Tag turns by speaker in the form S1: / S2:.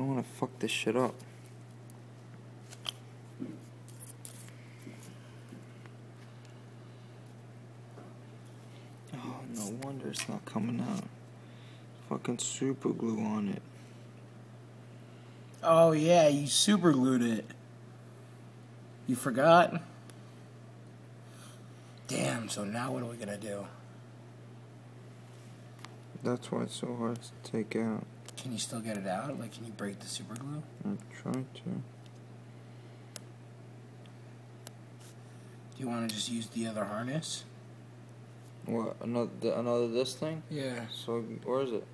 S1: don't want to fuck this shit up. Oh, no wonder it's not coming out. Fucking super glue on it.
S2: Oh yeah, you super glued it. You forgot? Damn, so now what are we gonna do?
S1: That's why it's so hard to take out.
S2: Can you still get it out? Like, can you break the super glue?
S1: I'm trying to.
S2: Do you want to just use the other harness?
S1: What, another this thing?
S2: Yeah.
S1: So, where is it?